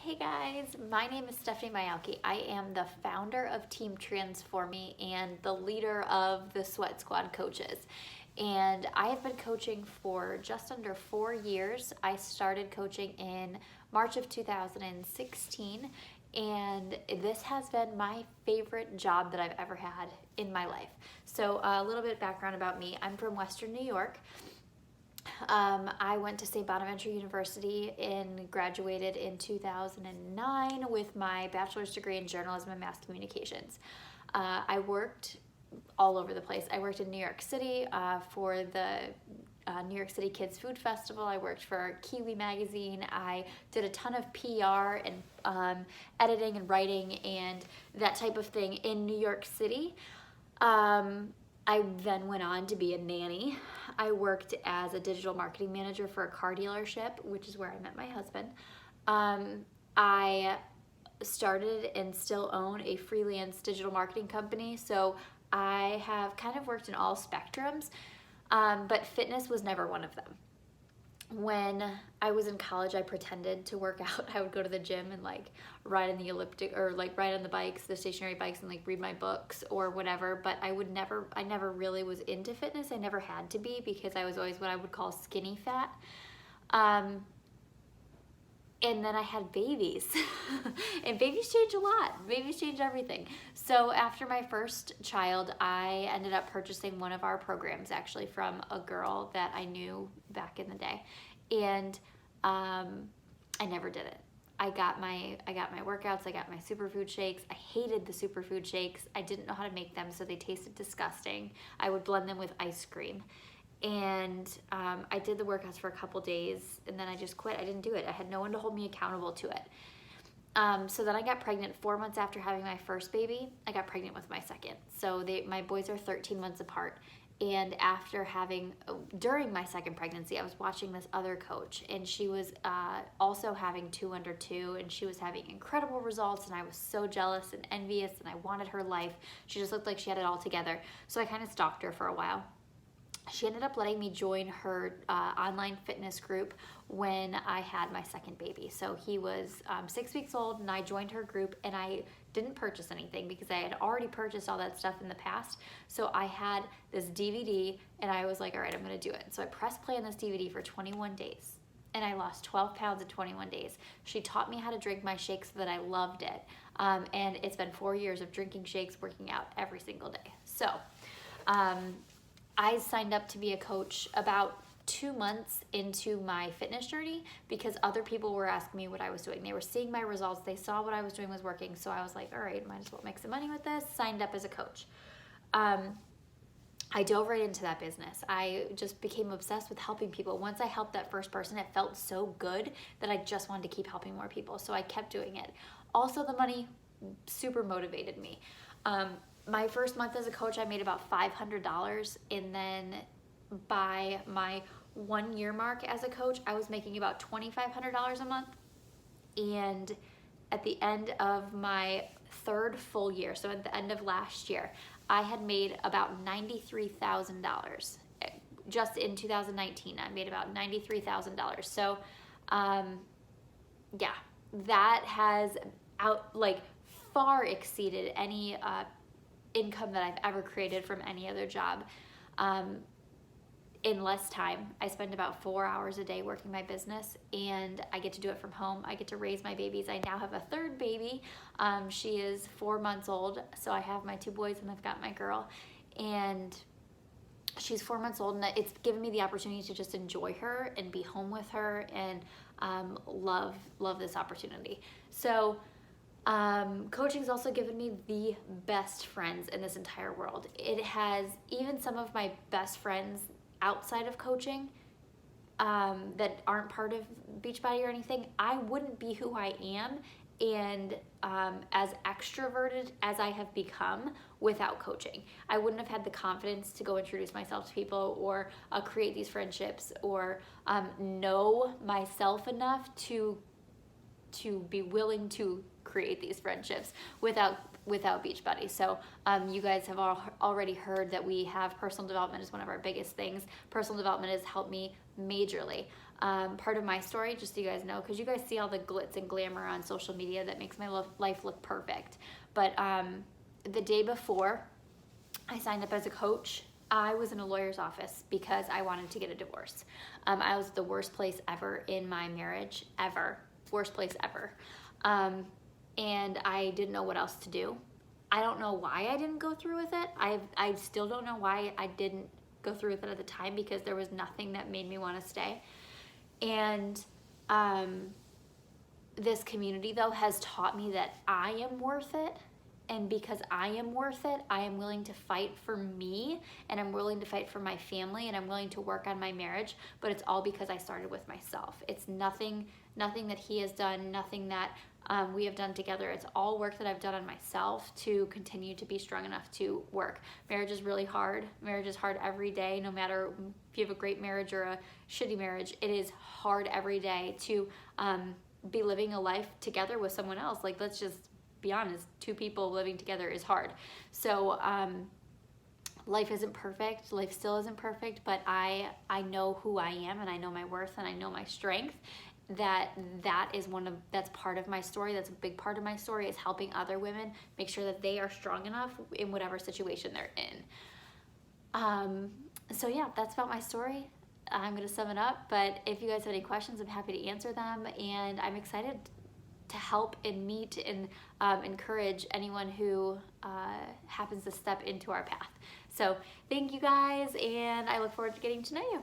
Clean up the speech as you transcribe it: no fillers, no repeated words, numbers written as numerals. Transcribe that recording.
Hey guys, my name is Stephanie Mialki. I am the founder of Team Transform Me and the leader of the Sweat Squad coaches. And I have been coaching for just under 4 years. I started coaching in March of 2016, and this has been my favorite job that I've ever had in my life. So a little bit of background about me. I'm from Western New York. I went to St. Bonaventure University and graduated in 2009 with my bachelor's degree in journalism and mass communications. I worked all over the place. I worked in New York City for the New York City Kids Food Festival. I worked for Kiwi Magazine. I did a ton of PR and editing and writing and that type of thing in New York City. I then went on to be a nanny. I worked as a digital marketing manager for a car dealership, which is where I met my husband. I started and still own a freelance digital marketing company, so I have kind of worked in all spectrums, but fitness was never one of them. When I was in college, I pretended to work out. I would go to the gym and ride on the elliptic or ride on the bikes, the stationary bikes, and read my books or whatever. But I never really was into fitness. I never had to be because I was always what I would call skinny fat. And then I had babies and babies change a lot. Babies change everything. So after my first child, I ended up purchasing one of our programs actually from a girl that I knew back in the day. And I never did it. I got my workouts, I got my superfood shakes. I hated the superfood shakes. I didn't know how to make them, so they tasted disgusting. I would blend them with ice cream. And I did the workouts for a couple days and then I just quit. I didn't do it. I had no one to hold me accountable to it. So then I got pregnant 4 months after having my first baby. I got pregnant with my second. So my boys are 13 months apart. And during my second pregnancy, I was watching this other coach and she was also having 2 under 2 and she was having incredible results and I was so jealous and envious and I wanted her life. She just looked like she had it all together. So I kind of stalked her for a while. She ended up letting me join her online fitness group when I had my second baby. So he was 6 weeks old and I joined her group and I didn't purchase anything because I had already purchased all that stuff in the past. So I had this DVD and I was like, all right, I'm gonna do it. So I pressed play on this DVD for 21 days and I lost 12 pounds in 21 days. She taught me how to drink my shakes so that I loved it. And it's been 4 years of drinking shakes, working out every single day. So, I signed up to be a coach about 2 months into my fitness journey because other people were asking me what I was doing. They were seeing my results. They saw what I was doing was working. So I was like, all right, might as well make some money with this. Signed up as a coach. I dove right into that business. I just became obsessed with helping people. Once I helped that first person, it felt so good that I just wanted to keep helping more people. So I kept doing it. Also, the money super motivated me. My first month as a coach, I made about $500, and then by my 1 year mark as a coach, I was making about $2,500 a month. And at the end of my third full year, so at the end of last year, I had made about $93,000. Just in 2019, I made about $93,000. So, yeah, that has far exceeded any income that I've ever created from any other job. In less time. I spend about 4 hours a day working my business and I get to do it from home. I get to raise my babies. I now have a third baby. She is 4 months old. So I have my 2 boys and I've got my girl, and she's 4 months old, and it's given me the opportunity to just enjoy her and be home with her and love this opportunity. So coaching's also given me the best friends in this entire world. It has even some of my best friends outside of coaching that aren't part of Beachbody or anything. I wouldn't be who I am and as extroverted as I have become without coaching. I wouldn't have had the confidence to go introduce myself to people or create these friendships or know myself enough to be willing to create these friendships without Beachbody. So you guys have already heard that we have personal development as one of our biggest things. Personal development has helped me majorly. part of my story, just so you guys know, because you guys see all the glitz and glamour on social media that makes my life look perfect. But the day before I signed up as a coach, I was in a lawyer's office because I wanted to get a divorce. I was the worst place ever in my marriage, ever. Worst place ever. And I didn't know what else to do. I don't know why I didn't go through with it. I still don't know why I didn't go through with it at the time, because there was nothing that made me want to stay. And this community, though, has taught me that I am worth it. And because I am worth it, I am willing to fight for me, and I'm willing to fight for my family, and I'm willing to work on my marriage. But it's all because I started with myself. It's nothing that he has done, nothing that we have done together. It's all work that I've done on myself to continue to be strong enough to work. Marriage is really hard. Marriage is hard every day, no matter if you have a great marriage or a shitty marriage. It is hard every day to be living a life together with someone else. Like, let's just be honest, two people living together is hard. So life isn't perfect. Life still isn't perfect, but I know who I am, and I know my worth, and I know my strength. That's part of my story. That's a big part of my story, is helping other women make sure that they are strong enough in whatever situation they're in. So yeah, that's about my story. I'm going to sum it up, but if you guys have any questions, I'm happy to answer them, and I'm excited to help and meet and encourage anyone who happens to step into our path. So thank you guys, and I look forward to getting to know you.